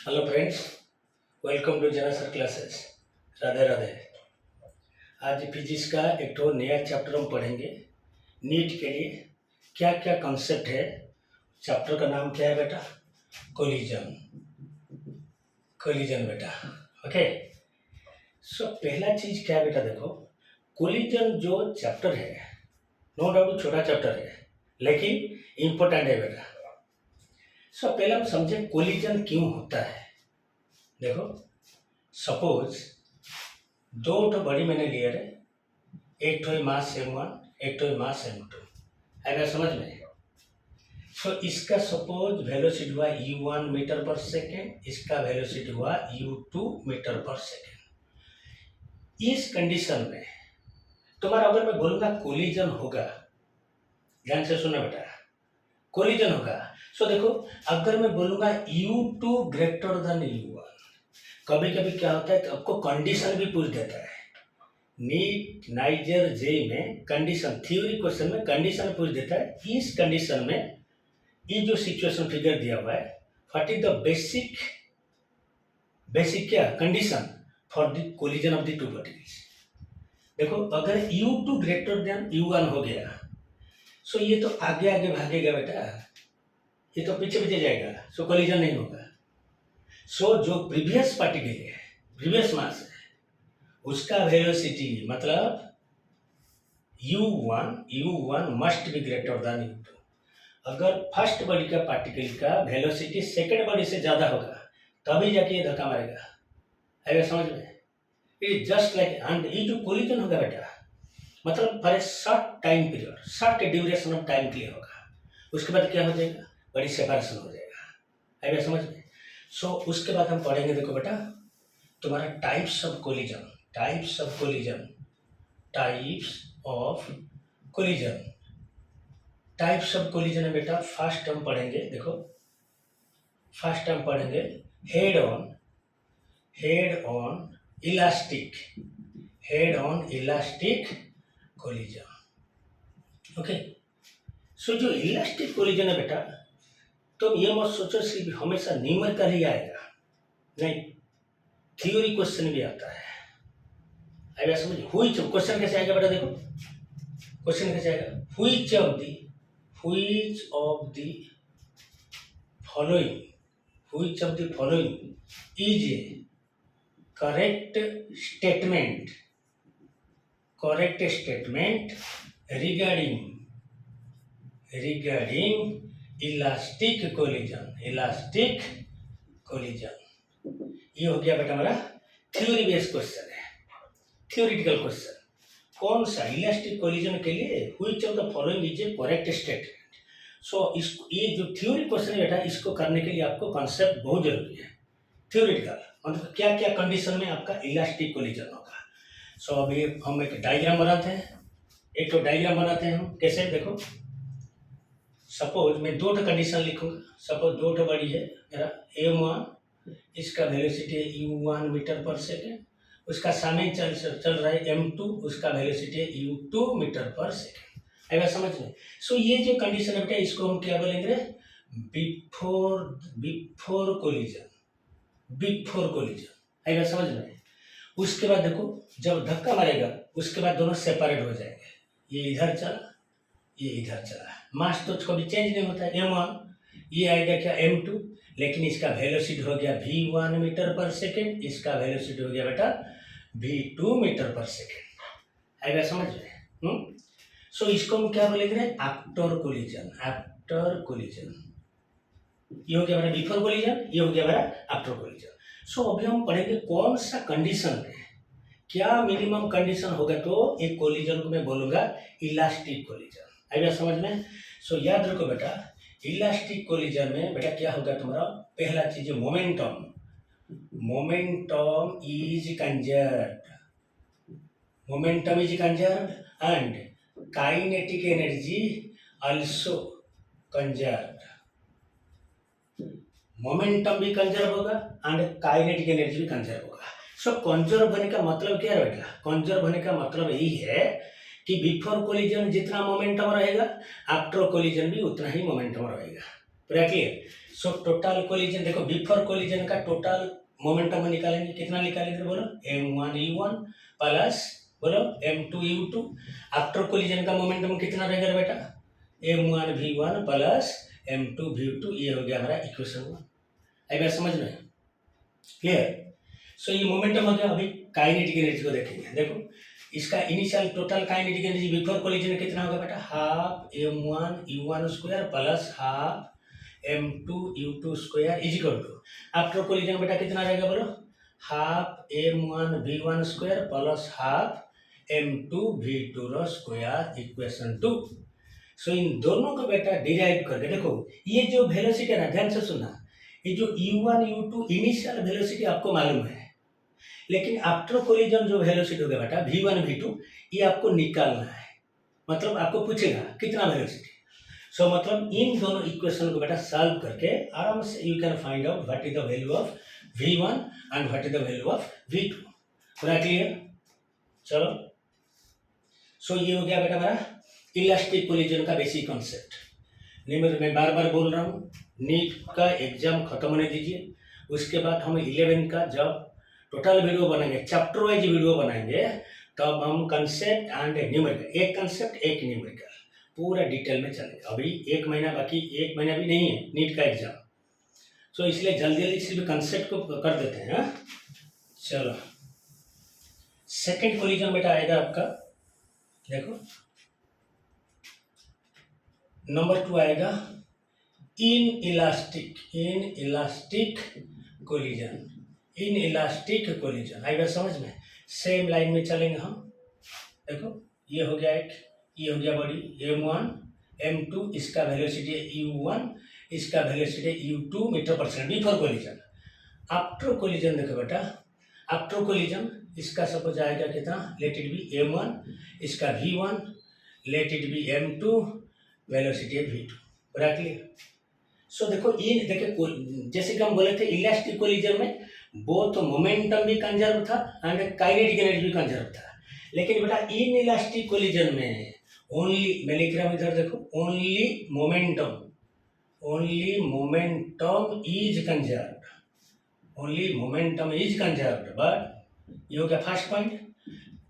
Hello friends, welcome to जना sir classes. Radhe Radhe. आज physics का एक तो नया चैप्टर हम पढ़ेंगे। नीट के लिए क्या क्या कॉन्सेप्ट है। चैप्टर का नाम क्या है बेटा? कोलिजन। कोलिजन बेटा, ओके। सो पहला चीज क्या है बेटा? देखो, कोलिजन जो चैप्टर है, नो डाउट छोटा चैप्टर है, लेकिन इम्पोर्टेंट है बेटा। सो पहले हम समझे कोलिजन क्यों होता है। देखो, सपोज दो तो बड़ी मैंने लिया है, एक तो मास m1, एक तो मास m2। आएगा समझ में? सो इसका सपोज वेलोसिटी हुआ u1 मीटर पर सेकेंड, इसका वेलोसिटी हुआ u2 मीटर पर सेकेंड। इस कंडीशन में तुम्हारा अगर मैं बोलूंगा कोलिजन होगा, ध्यान से सुना बेटा, कोलिजन होगा। सो देखो, अगर मैं बोलूंगा u2 ग्रेटर देन u1, कभी कभी क्या होता है कि आपको कंडीशन भी पूछ देता है। नीट नाइजर जे में कंडीशन, थ्योरी क्वेश्चन में कंडीशन पूछ देता है। इस कंडीशन में ये जो सिचुएशन फिगर दिया हुआ है, व्हाट इज द बेसिक क्या condition for the collision of the two particles. देखो, अगर u2 ग्रेटर देन u1 हो गया, सो ये तो आगे आगे भागेगा बेटा, ये तो पीछे पीछे जाएगा, सो कोलिजन नहीं होगा। सो जो प्रीवियस पार्टिकल है, प्रीवियस मास है, उसका वेलोसिटी मतलब u1 must be greater than u2। अगर फर्स्ट बॉडी का पार्टिकल का वेलोसिटी सेकंड बॉडी से ज्यादा होगा, तभी जाके ये धक्का मारेगा। आएगा समझ में? It is just like, and ये जो कोलिजन होगा बेटा, मतलब for a short time period, short duration of time के लिए होगा। उसके बाद क्या हो जाएगा? बड़ी सेपरेशन हो जाएगा। आएगा समझ में? सो उसके बाद हम पढ़ेंगे, देखो बेटा, तुम्हारा types of collision. Types of collision, types of collision, types of collision है बेटा। फर्स्ट हम पढ़ेंगे, देखो, फर्स्ट हम पढ़ेंगे head on elastic, head on elastic collision. Okay. So जो इलास्टिक कोलिजन है बेटा, तुम ये मत सोचो सिर्फ हमेशा न्यूमेरिकल ही आएगा, नहीं, थ्योरी क्वेश्चन भी आता है। आएगा समझ? व्हिच क्वेश्चन कैसे आएगा बेटा? देखो, क्वेश्चन कैसे आएगा? Which of the following is a correct statement regarding elastic collision। ये हो गया बेटा हमारा थ्योरी बेस्ड क्वेश्चन है, थ्योरेटिकल क्वेश्चन। कौन सा? इलास्टिक कोलिजन के लिए which of the following is a correct statement. So इसको, ये जो थ्योरी क्वेश्चन है बेटा, इसको करने के लिए आपको कॉन्सेप्ट बहुत जरूरी है। थ्योरेटिकल मतलब क्या क्या कंडीशन में आपका इलास्टिक कोलिजन होगा। सो अभी हम एक डायग्राम बनाते हैं, एक तो डायग्राम बनाते हैं हम। कैसे? देखो, सपोज मैं दो कंडीशन लिखूंगा। सपोज दो बड़ी है मेरा m1, इसका वेलोसिटी है u1 मीटर पर सेकेंड, उसका सामने चल रहा है m2, उसका वेलोसिटी है u2 मीटर पर सेकेंड। आएगा समझ में? सो ये जो कंडीशन है बेटा, इसको हम क्या बोलेंगे? Before collision. आएगा समझ में? उसके बाद देखो, जब धक्का मारेगा, उसके बाद दोनों सेपरेट हो जाएंगे। ये इधर चला, ये इधर चला, मास तो कभी चेंज नहीं होता है m1, ये आएगा क्या m2, लेकिन इसका वेलोसिटी हो गया v1 मीटर पर सेकेंड, इसका वेलोसिटी हो गया बेटा v2 मीटर पर सेकेंड। आएगा समझ में? सो इसको हम क्या बोलेंगे? After collision. ये हो गया मेरा बिफोर कोलिजन, ये हो गया मेरा आफ्टर कोलिजन। सो अभी हम पढ़ेंगे कौन सा कंडीशन में क्या मिनिमम कंडीशन होगा, तो एक कोलिजन को मैं बोलूंगा इलास्टिक कोलिजन। आएगा समझ में? सो याद रखो बेटा, इलास्टिक कोलिजन में बेटा क्या होगा तुम्हारा? पहला चीज momentum is conserved and kinetic energy also conserved. Momentum भी कंजर्व होगा एंड काइनेटिक एनर्जी भी कंजर्व होगा। सो कंजर्व होने का मतलब क्या है बेटा? कंजर्व होने का मतलब यही है कि बिफोर कोलिजन जितना मोमेंटम रहेगा, आफ्टर कोलिजन भी उतना ही मोमेंटम रहेगा। पूरा क्लियर? सो टोटल कोलिजन देखो, बिफोर कोलिजन का टोटल मोमेंटम निकालेंगे, कितना निकालेंगे बोलो, m1u1 प्लस बोलो m2u2। आफ्टर कोलिजन का मोमेंटम कितना रहेगा बेटा, m1v1 प्लस m2v2। ये हो गया हमारा इक्वेशन 1। आई बात समझ में, क्लियर। सो ये मोमेंटम हो गया। अभी काइनेटिक एनर्जी को देखेंगे। देखो इसका initial total kinetic energy before collision कितना होगा बेटा, half m1u1 square plus half m2u2 square is equal to after collision बेटा कितना रहेगा बोलो, half m1v1 square plus half m2v2 square equation 2। So इन दोनों को बेटा डिराइव करके देखो, ये जो वेलोसिटी है ना, ध्यान से सुनना, ये जो u1 u2 इनिशियल वेलोसिटी आपको मालूम है, लेकिन आफ्टर कोलिजन जो वेलोसिटी होगा बेटा v1 v2, ये आपको निकालना है। मतलब आपको पूछेगा कितना वेलोसिटी। सो मतलब इन दोनों इक्वेशन को बेटा सॉल्व करके आराम से you can find out what is the value of v1 and what is the value of v2। पूरा क्लियर। चलो सो ये हो गया बेटा हमारा इलास्टिक कोलिजन का बेसिक कॉन्सेप्ट। मैं बार बार बोल रहा हूँ, नीट का एग्जाम खत्म होने दीजिए, उसके बाद हम 11 का जब टोटल वीडियो बनाएंगे, चैप्टर वाइज वीडियो बनाएंगे, तब हम कंसेप्ट एंड न्यूमेरिकल, एक कंसेप्ट एक न्यूमेरिकल पूरा डिटेल में चलेगा। अभी 1 महीना बाकी, 1 महीना भी नहीं है नीट का एग्जाम। सो इसलिए जल्दी जल्दी सिर्फ कंसेप्ट को कर देते हैं। चलो सेकंड कोलिजन बेटा आएगा आपका, देखो नंबर 2 आएगा इन इलास्टिक कोलिजन। आई बात समझ में, सेम लाइन में चलेंगे हम। देखो ये हो गया एक, ये हो गया बॉडी m1 m2, इसका वेलोसिटी u1, इसका वेलोसिटी u2 मीटर पर second before collision. After collision देखो बेटा, आफ्टर कोलिजन इसका सपोज आएगा कितना, लेट इट बी m1, इसका v1, let it be m2, velocity v2। पूरा क्लियर। सो देखो इन देखिए, जैसे कि हम बोले थे इलास्टिक कोलिजन में बोथ मोमेंटम भी कंजर्व था एंड काइनेटिक एनर्जी भी कंजर्व था, लेकिन बेटा इन इलास्टिक कोलिजन में ओनली, मैं लिख रहा हूँ इधर देखो, only momentum is conserved, but ये हो गया first point,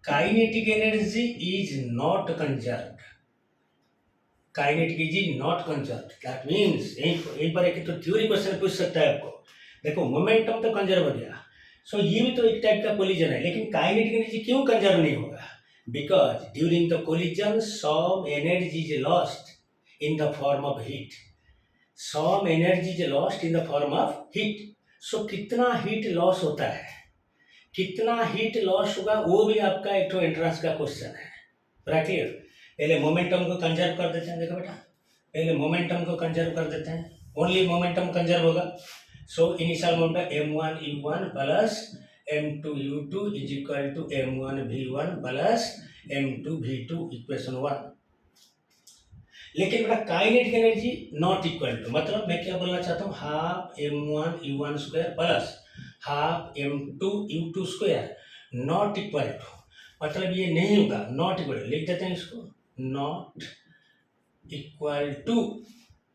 kinetic energy is not conserved. Kinetic is not conserved, that means यहीं पर एक तो थ्योरी क्वेश्चन पूछ सकता है आपको। देखो मोमेंटम तो कंजर्व हो गया, सो ये भी तो एक टाइप का कोलिजन है, लेकिन काइनेटिक एनर्जी क्यों कंजर्व नहीं होगा, because during the collision some energy is lost in the form of heat. Some energy is lost in the form of heat. So कितना हीट लॉस होता है, कितना हीट लॉस होगा, वो भी आपका एक तो एंट्रेंस का क्वेश्चन है। पूरा क्लियर। पहले मोमेंटम को कंजर्व कर देते हैं। देखो बेटा पहले मोमेंटम को कंजर्व कर देते हैं, ओनली मोमेंटम कंजर्व होगा। So initial momentum m1u1 plus m2u2 is equal to m1v1 plus m2v2 equation 1। लेकिन बेटा kinetic energy not equal to, मतलब मैं क्या बोलना चाहता हूँ, half m1u1 square plus half m2u2 square not equal to, मतलब ये नहीं होगा, नॉट इक्वल, लिख देते हैं इसको, नॉट इक्वल टू।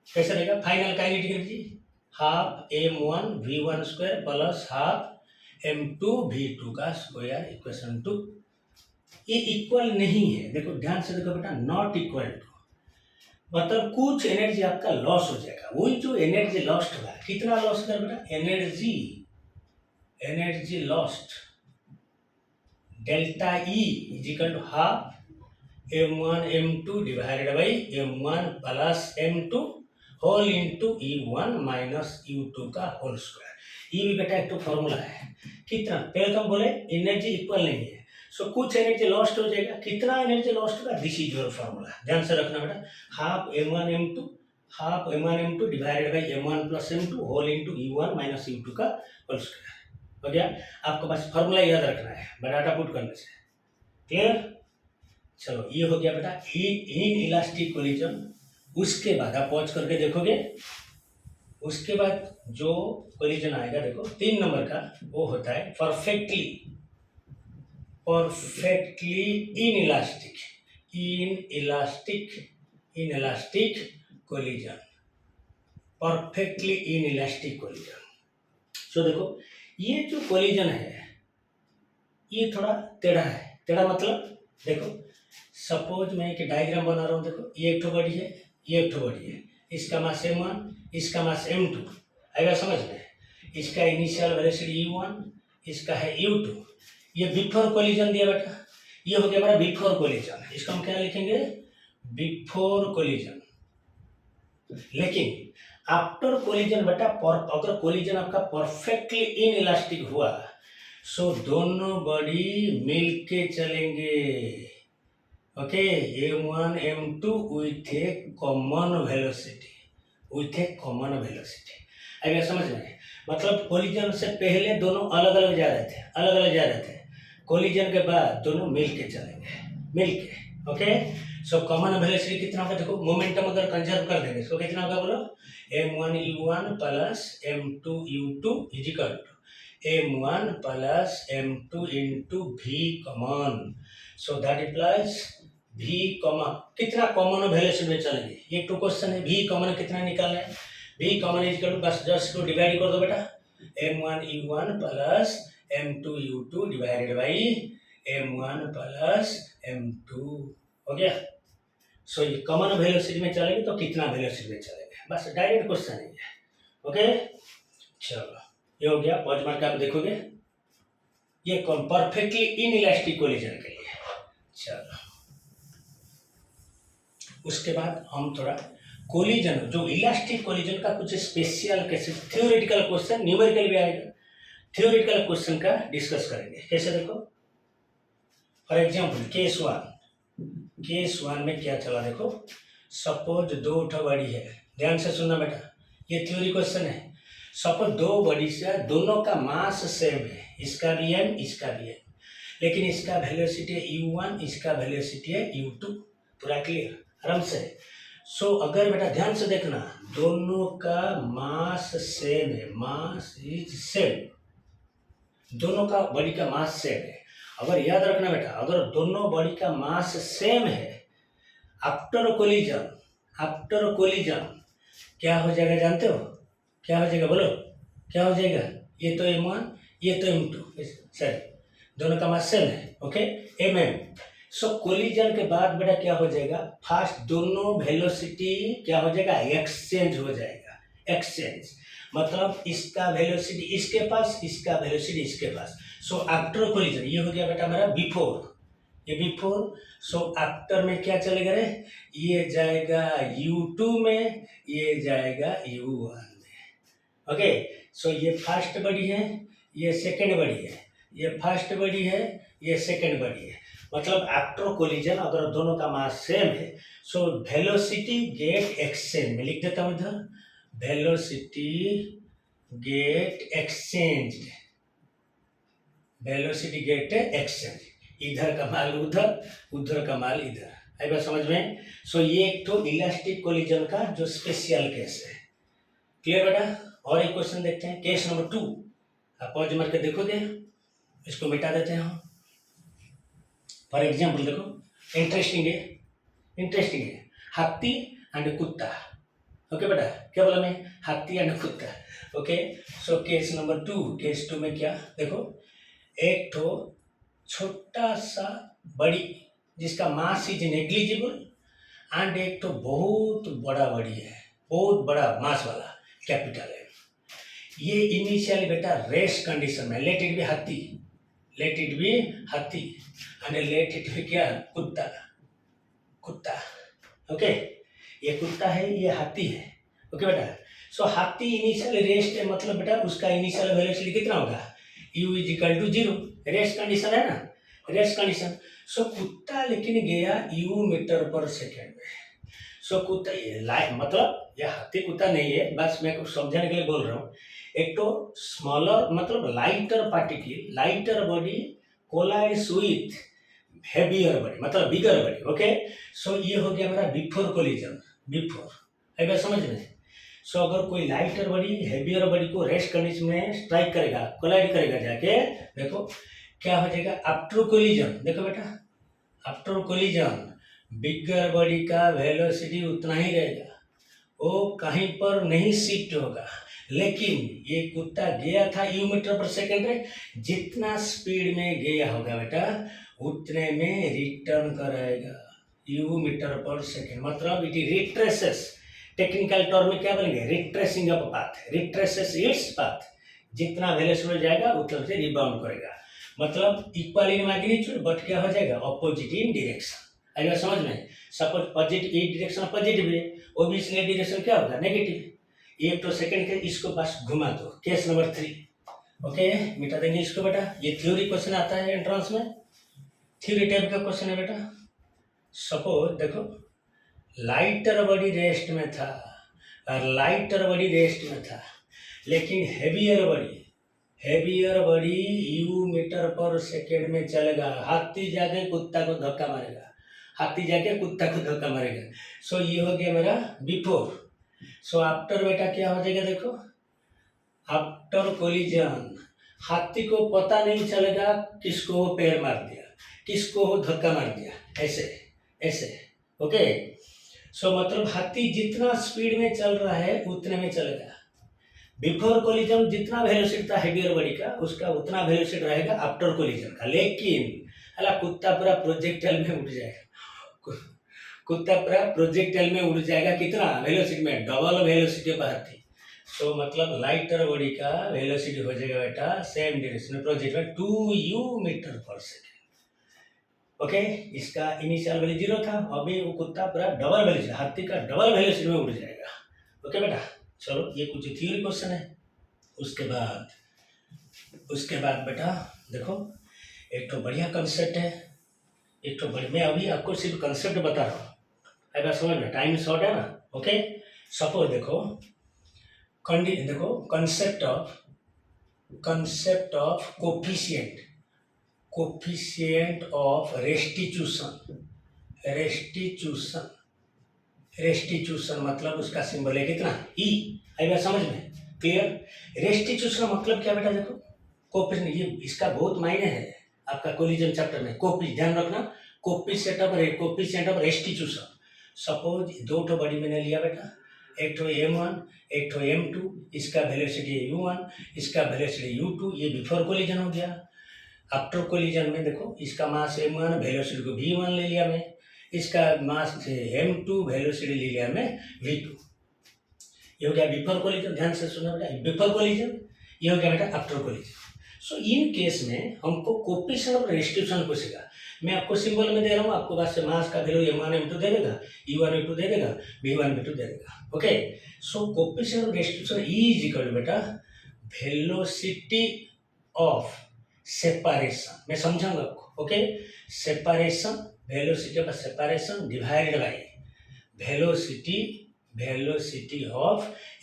कैसे रहेगा final kinetic energy, half m1v1 square plus half m2v2 का स्क्वायर इक्वेशन 2। ये इक्वल नहीं है, देखो ध्यान से देखो बेटा, नॉट इक्वल टू मतलब कुछ एनर्जी आपका लॉस हो जाएगा। वही जो एनर्जी लॉस्ट हुआ, कितना लॉस कर बेटा, energy lost delta E is equal to half m1 m2 divided by m1 plus m2 whole into u1 minus u2 का होल स्क्वायर। ये भी बेटा एक तो फॉर्मूला है। कितना, पहले तो हम बोले एनर्जी इक्वल नहीं है, सो कुछ एनर्जी लॉस्ट हो जाएगा, कितना एनर्जी लॉस्ट होगा, दिस इज योर फॉर्मूला। ध्यान से रखना बेटा, half m1 m2 divided by m1 plus m2 whole into u1 minus u2 का होल स्क्वायर। हो गया, आपको बस फॉर्मूला याद रखना है डाटा पुट करने से। क्लियर। चलो ये हो गया बेटा इन इलास्टिक कोलिजन। उसके बाद आप पॉज करके देखोगे, उसके बाद जो कोलिजन आएगा देखो 3 नंबर का, वो होता है perfectly inelastic collision. Perfectly inelastic collision. So देखो ये जो कोलिजन है ये थोड़ा टेढ़ा है। टेढ़ा मतलब देखो सपोज मैं एक डायग्राम बना रहा हूँ। देखो ये एक ठो बॉडी है, ये एक ठो बॉडी है, इसका मास m1, इसका मास m2। आएगा समझ में? इसका इनिशियल वेलोसिटी u1, इसका है u2। ये बिफोर कोलिजन दिया बेटा, ये हो गया हमारा बिफोर कोलिजन। इसको हम क्या लिखेंगे? Before collision. लेकिन आफ्टर कोलिजन बेटा अगर कोलिजन आपका परफेक्टली इन इलास्टिक हुआ सो दोनों बॉडी मिलके चलेंगे। Okay, m1 m2 with A common velocity, with A common velocity. आइए समझ में? मतलब कोलिजन से पहले दोनों अलग अलग जा रहे थे, अलग अलग जा रहे थे। कोलिजन के बाद दोनों मिलके चलेंगे, मिलके। ओके, सो कॉमन वेलोसिटी कितना होगा? देखो मोमेंटम अगर कंजर्व कर देंगे तो कितना होगा बोलो? m1 u1 plus m2 u2 is equal to m1 plus m2 into v common. So that implies v common कितना कॉमन वेलोसिटी में चलेंगे? ये टू क्वेश्चन है। v कॉमन कितना निकालना है? v common is equal to बस जस्ट को डिवाइड कर दो बेटा, m1 u1 plus m2 u2 divided by m1 plus m2। हो गया? सो ये कॉमन वेलोसिटी में चलेंगे तो कितना वेलोसिटी में चलेंगे? बस डायरेक्ट क्वेश्चन है ये। ओके, चलो ये हो गया। पॉज मार के आप देखोगे ये कौन परफेक्टली इन इलास्टिक कोलिजन के लिए। चलो उसके बाद हम थोड़ा कोलिजन जो इलास्टिक कोलिजन का कुछ स्पेशल कैसे थ्योरेटिकल क्वेश्चन, न्यूमेरिकल भी आएगा, थ्योरेटिकल क्वेश्चन का डिस्कस करेंगे। कैसे देखो, फॉर एग्जाम्पल केस वन में क्या चला देखो। सपोज दो बॉडी है, ध्यान से सुनना बेटा, ये थ्योरी क्वेश्चन है। सपोज दो बॉडी से दोनों का मास सेम है, इसका भी m इसका भी m, लेकिन इसका वेलोसिटी है u1, इसका वेलोसिटी है u2। पूरा क्लियर? आराम से। सो अगर बेटा ध्यान से देखना दोनों का मास सेम है, मास इज सेम, दोनों का बॉडी का मास सेम है। अगर याद रखना बेटा अगर दोनों बॉडी का मास सेम है आफ्टर कोलिजन क्या हो जाएगा जानते हो? क्या हो जाएगा बोलो? क्या हो जाएगा? ये तो m1 ये तो m2, सॉरी दोनों का मास सेम है। Okay, mm। सो कोलिजन के बाद बेटा क्या हो जाएगा? फास्ट दोनों वेलोसिटी क्या हो जाएगा? एक्सचेंज हो जाएगा। एक्सचेंज मतलब इसका वेलोसिटी इसके पास, इसका वेलोसिटी इसके पास। सो आफ्टर कोलिजन ये हो गया बेटा हमारा बिफोर, ये बिफोर। सो आफ्टर में क्या चलेगा रे? ये जाएगा u2 में, ये जाएगा u1 में। ओके, सो ये फर्स्ट बॉडी है, ये सेकंड बॉडी है, ये फर्स्ट बॉडी है, ये सेकंड बॉडी है। मतलब आफ्टर कोलिजन अगर दोनों का मास सेम है सो वेलोसिटी गेट एक्सचेंज में लिख देता हूँ इधर, velocity get exchange, velocity get exchange. इधर का माल उधर, उधर का माल इधर। आई बात समझ में? सो ये एक तो इलास्टिक कोलिजन का जो स्पेशल केस है। क्लियर बेटा? और एक क्वेश्चन देखते हैं, केस नंबर 2। आप पॉज मार के देखोगे, इसको मिटा देते हैं हम। फॉर एग्जाम्पल देखो इंटरेस्टिंग है, इंटरेस्टिंग है, हाथी एंड कुत्ता। ओके बेटा, क्या बोला मैं? हाथी एंड कुत्ता। Okay, so case number 2, case 2 में क्या देखो, एक तो छोटा सा बड़ी जिसका मास इज नेग्लिजिबल एंड एक तो बहुत बड़ा बड़ी है, बहुत बड़ा मास वाला कैपिटल है। ये इनिशियली बेटा रेस्ट कंडीशन में, लेट इट बी हाथी, लेट इट बी हाथी एंड लेट इट बी क्या? कुत्ता, कुत्ता। ओके, ये कुत्ता है, ये हाथी है। ओके बेटा, सो हाथी इनिशियल रेस्ट है, मतलब बेटा उसका इनिशियल वेलोसिटी कितना होगा? u is equal to 0, rest condition है ना, रेस्ट कंडीशन। सो कुत्ता लेकिन गया u मीटर पर सेकेंड में। सो कुत्ता ये मतलब ये हाथी कुत्ता नहीं है, बस मैं कुछ समझाने के लिए बोल रहा हूँ। एक तो स्मॉलर मतलब lighter particle, lighter body collides with heavier body मतलब बिगर बॉडी। ओके, सो ये हो गया हमारा बिफोर कोलिजन, बिफोर। है बात समझ में? सो अगर कोई लाइटर बॉडी हेवियर बॉडी को रेस्ट कंडीशन में स्ट्राइक करेगा, कोलाइड करेगा जाके, देखो क्या हो जाएगा? आफ्टर कोलिजन, देखो बेटा आफ्टर कोलिजन बिगर बॉडी का वेलोसिटी उतना ही रहेगा, वो कहीं पर नहीं शिफ्ट होगा, लेकिन ये कुत्ता गया था यू मीटर पर सेकेंड में, जितना स्पीड में गया होगा बेटा उतने में रिटर्न कराएगा यू मीटर पर सेकेंड, मतलब इट रिट्रेसेस, टेक्निकल टर्म में क्या बोलेंगे, retracing up path, retraces its path, जितना वेलोसिटी में जाएगा उतना से रिबाउंड करेगा, मतलब इक्वल इन मैग्नीट्यूड बट क्या हो जाएगा अपोजिट इन डायरेक्शन। आएगा समझ में, सपोज पॉजिटिव ये डायरेक्शन पॉजिटिव है, वो भी इसलिए डायरेक्शन क्या होगा नेगेटिव। एक तो सेकंड के इसको बस घुमा दो, केस नंबर 3, ओके मिटा देंगे इसको बेटा। ये थ्योरी क्वेश्चन आता है एंट्रेंस में, थ्योरी टाइप का क्वेश्चन है बेटा। सपोज देखो लाइटर बॉडी रेस्ट में था और लाइटर बॉडी रेस्ट में था, लेकिन हैवियर बॉडी यू मीटर पर सेकेंड में चलेगा, हाथी जाके कुत्ता को धक्का मारेगा, हाथी जाके कुत्ता को धक्का मारेगा। सो ये हो गया मेरा बिफोर। सो आफ्टर बेटा क्या हो जाएगा देखो, आफ्टर कोलिजन हाथी को पता नहीं चलेगा किसको वो पैर मार दिया, किसको वो धक्का मार दिया, ऐसे ऐसे, ओके। सो मतलब हाथी जितना स्पीड में चल रहा है उतने में चलेगा। बिफोर कोलिजन जितना वेलोसिटी था हेवियर बॉडी का, उसका उतना वेलोसिटी रहेगा आफ्टर कोलिजन का, लेकिन अला कुत्ता पूरा प्रोजेक्टाइल में उड़ जाएगा, कुत्ता पूरा प्रोजेक्टाइल में उड़ जाएगा, कितना वेलोसिटी में, डबल वेलोसिटी पर हाथी। सो मतलब लाइटर बॉडी का वेलोसिटी हो जाएगा बेटा सेम डायरेक्शन में प्रोजेक्ट में 2u मीटर पर सेकेंड, ओके। इसका इनिशियल वैल्यू 0 था, अभी वो कुत्ता पूरा डबल वेलोसिटी, हाथी का डबल वेलोसिटी में उड़ जाएगा, ओके बेटा। चलो ये कुछ थ्योरी क्वेश्चन है। उसके बाद बेटा देखो एक तो बढ़िया कंसेप्ट है, एक तो बढ़िया, मैं अभी आपको सिर्फ कंसेप्ट बता रहा हूँ, अगर समझ में, टाइम शॉर्ट है ना, ओके। सपोज देखो concept of coefficient of restitution मतलब उसका सिंबल है कितना ई, आएगा समझ में, क्लियर। रेस्टिट्यूशन मतलब क्या बेटा देखो, कोफिशिएंट, ये इसका बहुत मायने है आपका कोलिजन चैप्टर में, ध्यान रखना, कोफिशिएंट ऑफ रेस्टिट्यूशन। सपोज दो ठो बॉडी मैंने लिया बेटा, एक ठो m1 एक ठो m2, इसका वेलोसिटी u1 इसका वेलोसिटी u2, ये बिफोर कोलिजन हो गया। आफ्टर कोलिजन में देखो इसका मास m1 वेलोसिटी को v1 ले लिया मैं, इसका मास से m2 वेलोसिटी ले लिया मैं v2, ये हो गया बिफोर कोलिजन। ध्यान से सुनना बेटा, बिफोर कोलिजन, ये हो गया बेटा after collision. So in case में हमको कोफिशिएंट ऑफ रेस्टिट्यूशन पूछेगा, मैं आपको सिंबल में दे रहा हूँ, आपको पास से मास का वैल्यू m1 m2 दे देगा, u1 u2 दे देगा, v1 v2 दे देगा, okay. So coefficient of restitution is equal to बेटा वेलोसिटी ऑफ सेपरेशन, मैं समझाऊंगा आपको, okay. Separation, velocity of separation divided by velocity of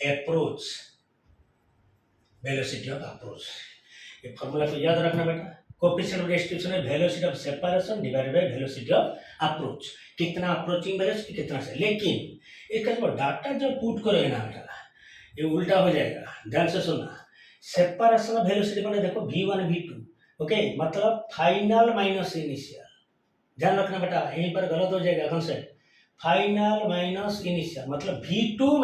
approach, ये फॉर्मूला को याद रखना बेटा। कोफिशिएंट ऑफ रेस्टिट्यूशन है velocity of separation divided by velocity of approach, कितना अप्रोचिंग वेलोसिटी कितना से, लेकिन एक डाटा जो पुट करोगे ना बेटा ये उल्टा हो जाएगा, ध्यान से सुनना। सेपरेशन ऑफ वेलोसिटी माने देखो v1 v2, ओके, मतलब फाइनल माइनस इनिशियल, ध्यान रखना बेटा, यहीं पर गलत हो जाएगा कॉन्सेप्ट, फाइनल माइनस इनिशियल मतलब v2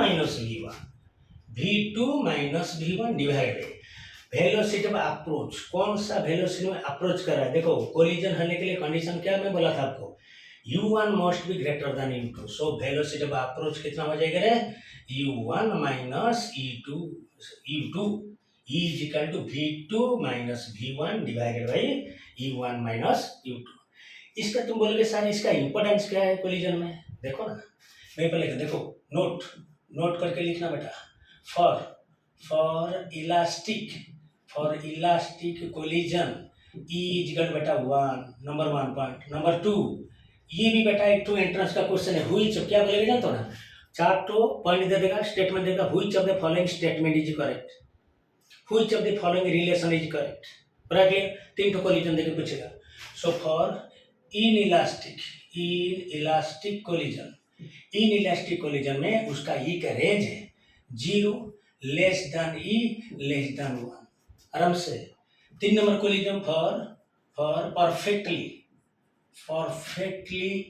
minus v1 divided velocity of approach, कौन सा वेलोसिटी में अप्रोच कर रहा है, देखो कोलिजन होने के लिए कंडीशन क्या मैं बोला था आपको, u1 must be greater than u2, so velocity of approach कितना हो जाएगा रे, u1 minus u2 is equal to v2 minus v1 divided by u1 minus u2। इसका तुम बोलोगे सर इसका इंपॉर्टेंस क्या है कोलिजन में, देखो ना, मैं पहले देखो नोट करके लिखना बेटा, for elastic collision is equal बेटा 1 नंबर 1 पॉइंट, नंबर 2 ये भी बेटा एक तो एंट्रेंस का क्वेश्चन है, हुई क्या बोलेगा जानते हो ना, 4 तो पॉइंट दे देगा, स्टेटमेंट देगा, which of the following statement is correct, which of the following relation is correct, पूरा क्लियर, 3 तो कोलिजन देके पूछेगा। So for inelastic collision में उसका ई का रेंज है 0 less than E less than 1, आराम से। 3 number collision for perfectly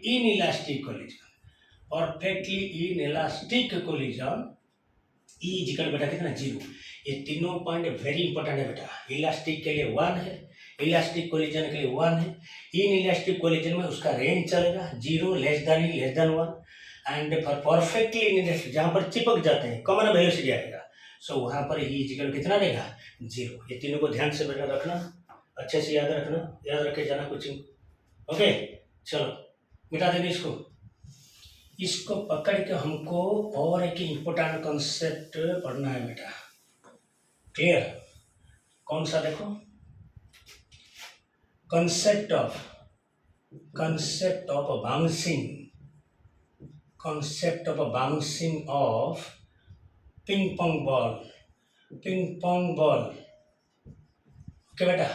inelastic collision, perfectly inelastic collision E is equal बेटा कितना 0। ये तीनों पॉइंट वेरी इंपॉर्टेंट है बेटा। इलास्टिक के लिए 1 है, इलास्टिक कोलिजन के लिए 1 है। इन इलास्टिक कोलिजन में उसका रेंज चलेगा 0 less than 1 and for perfectly in elastic जहाँ पर चिपक जाते हैं कॉमन वेलोसिटी आएगा, सो वहाँ पर ई इजिकल कितना रहेगा 0। ये तीनों को ध्यान से बेटा रखना, अच्छे से याद रखना, याद रखे जाना कोचिंग। ओके चलो मिटा देंगे इसको पकड़ के हमको और एक इम्पोर्टेंट कॉन्सेप्ट पढ़ना है बेटा। क्लियर? कौन सा देखो, concept of bouncing of ping pong ball। Okay बेटा,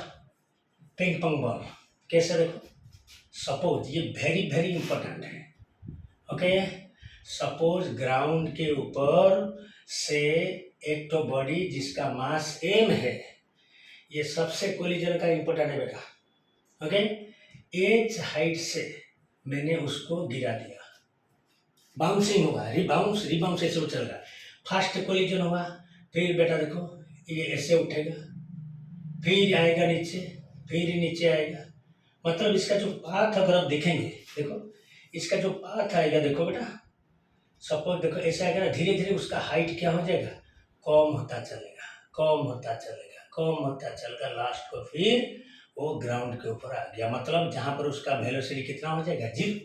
पिंग पोंग बॉल कैसे देखो, सपोज ये वेरी वेरी इंपॉर्टेंट है। ओके सपोज ग्राउंड के ऊपर से एक तो बॉडी जिसका मास एम है, ये सबसे कोलिजन का इंपॉर्टेंट है बेटा। ओके एच हाइट से मैंने उसको गिरा दिया, बाउंसिंग होगा, रिबाउंस ऐसे उछलेगा। फर्स्ट कोलिजन होगा, फिर बेटा देखो ये ऐसे उठेगा, फिर आएगा नीचे, फिर नीचे आएगा। मतलब इसका जो पाथ अगर आप देखेंगे, देखो इसका जो पाथ आएगा, देखो बेटा सपोज देखो ऐसा आएगा ना, धीरे धीरे उसका हाइट क्या हो जाएगा, कम होता चलेगा, लास्ट को फिर वो ग्राउंड के ऊपर आ गया। मतलब जहाँ पर उसका वेलोसिटी कितना हो जाएगा 0।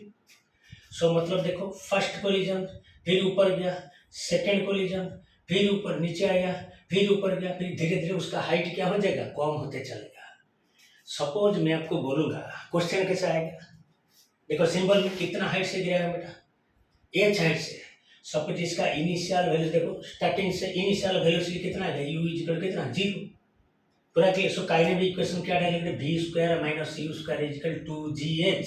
सो मतलब देखो फर्स्ट कोलिजन, फिर ऊपर गया, सेकेंड कोलिजन, फिर ऊपर नीचे आया, फिर ऊपर गया, फिर धीरे धीरे उसका हाइट क्या हो जाएगा, कम होते चलेगा। सपोज मैं आपको बोलूँगा, क्वेश्चन कैसा आएगा, देखो सिंबल में कितना हाइट से गिरेगा बेटा, एच हाइट से। सपोज इसका इनिशियल वैल्यू देखो, स्टार्टिंग से इनिशियल वेलोसिटी कितना है, यू इक्वल कितना 0। पूरा क्लियर? सो काइनेटिक इक्वेशन क्या डालेंगे, v square minus u square equal 2gh।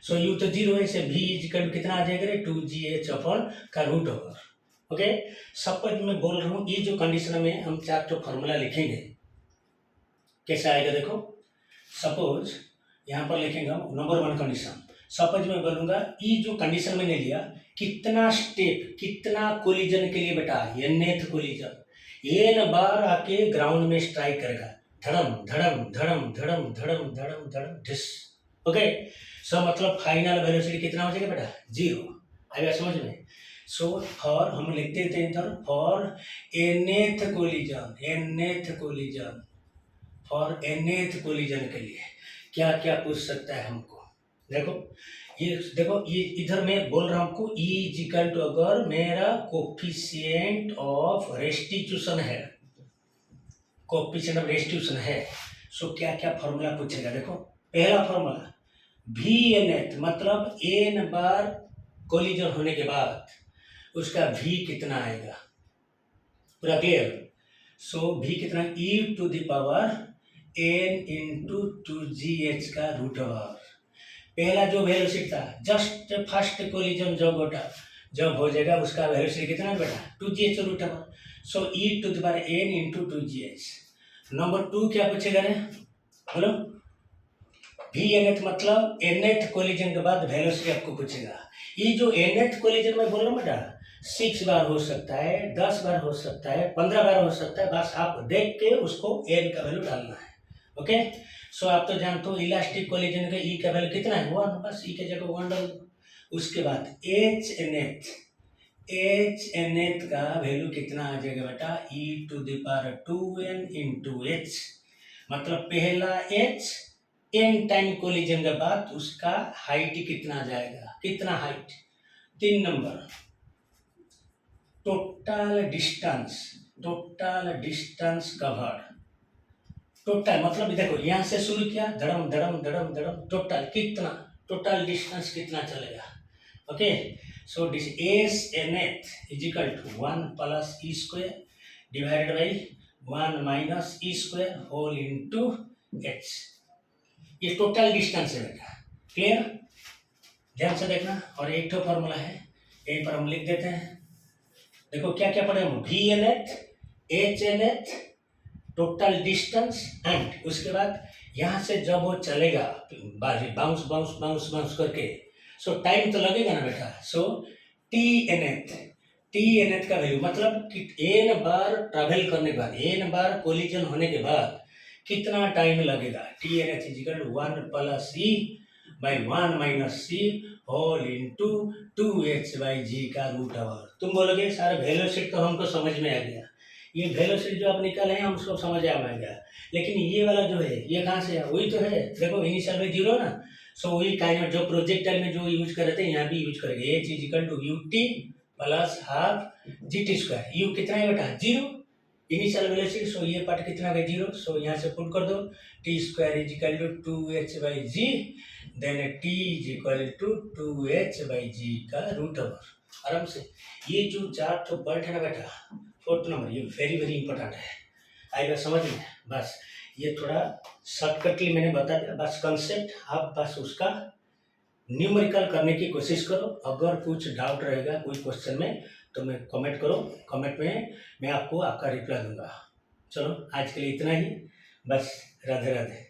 सो u तो 0 है, से v इक्वल कितना आ जाएगा 2gh अपॉन का रूट होगा। ओके सपोज मैं बोल रहा हूँ, ये जो कंडीशन में हम 4 जो फॉर्मूला लिखेंगे कैसा आएगा, देखो सपोज यहाँ पर लिखेंगे हम नंबर 1 कंडीशन। सपोज मैं बोलूँगा ये जो कंडीशन मैंने लिया, कितना स्टेप, कितना कोलिजन के लिए बेटा, nth कोलिजन, n बार आके ग्राउंड में स्ट्राइक करेगा, धड़म धड़म धड़म धड़म धड़म धड़म धड़म ढिस। ओके सो मतलब फाइनल वेलोसिटी कितना हो जाएगा बेटा 0। आएगा समझ में? सो फॉर हम लिखते थे इधर, फॉर nth कोलिजन के लिए क्या क्या पूछ सकता है हमको। देखो ये इधर मैं बोल रहा हूँ आपको, ई इक्वल टू अगर मेरा कोफिशिएंट ऑफ रेस्टिट्यूशन है, सो क्या क्या फॉर्मूला पूछेगा। देखो पहला फॉर्मूला वी nth, मतलब n बार कोलिजन होने के बाद उसका v कितना आएगा, पूरा क्लियर? सो v कितना, e to the power n into 2gh का रूट ओवर। पहला जो वेलोसिटी था, जस्ट फर्स्ट कोलिजन जब हो जाएगा उसका वेलोसिटी कितना है बेटा 2gh root over. So e to the power n into 2gh। Number 2 क्या पूछेगा रे, बोलो v nth, मतलब nth कोलिजन के बाद वेलोसिटी आपको पूछेगा। ये जो nth कोलिजन में बोल रहा हूँ बेटा, 6 बार हो सकता है, 10 बार हो सकता है, 15 बार हो सकता है, बस आप देख के उसको n का वैल्यू डालना है। ओके सो आप तो जानते हो इलास्टिक कोलिजन का ई का वैल्यू कितना है 1, बस ई के जगह 1 डाल दो। उसके बाद एच nth का वैल्यू कितना आ जाएगा बेटा, e to the power 2n into h। मतलब पहला h n टाइम कोलिजन के बाद उसका हाइट कितना जाएगा, कितना height, 3 number total distance covered. Total मतलब देखो यहाँ से शुरू किया, धड़म धड़म धड़म धड़म, टोटल कितना, टोटल डिस्टेंस कितना चलेगा। Okay so S nth is equal to 1 plus E square divided by 1 minus E square whole into H. ये टोटल डिस्टेंस है बेटा, क्लियर? ध्यान से देखना। और एक तो फॉर्मूला है, यहीं पर हम लिख देते हैं। देखो क्या क्या पढ़े हम, V nth, H nth, total distance and उसके बाद यहाँ से जब वो चलेगा बाउंस करके, सो टाइम तो लगेगा ना बेटा। सो टी एन एथ का वैल्यू मतलब कि एन बार ट्रैवल करने के बाद, एन बार कोलिजन होने के बाद कितना टाइम लगेगा। T N H is equal 1 plus E by 1 minus C whole into 2h/g का रूट ओवर। तुम बोलोगे सर वेलोसिटी तो हमको समझ में आ गया, ये वेलोसिटी जो आप निकाले हैं हमको समझ आ गया, लेकिन ये वाला जो है ये कहाँ से है, वही तो है। देखो इनिशियल में 0 ना, सो वही काइनेट जो प्रोजेक्टाइल में जो यूज कर रहे थे यहाँ भी यूज करेंगे। H is equal to U T plus half G T square. U कितना है बेटा 0, इनिशियल वेलोसिटी, सो ये पार्ट कितना है 0, सो यहाँ से पुट कर दो T square is equal to 2h/g, then T is equal to 2h/g का रूट ओवर। आराम से ये जो 4 तो पार्ट है ना बेटा, 4th नंबर ये वेरी वेरी इंपॉर्टेंट है, आएगा समझ में। बस ये थोड़ा शॉर्टकटली मैंने बता दिया, बस कंसेप्ट आप बस उसका न्यूमेरिकल करने की कोशिश करो। अगर कुछ डाउट रहेगा कोई क्वेश्चन में तो मैं कमेंट करो, कमेंट में मैं आपको आपका रिप्लाई दूंगा। चलो आज के लिए इतना ही, बस राधे राधे।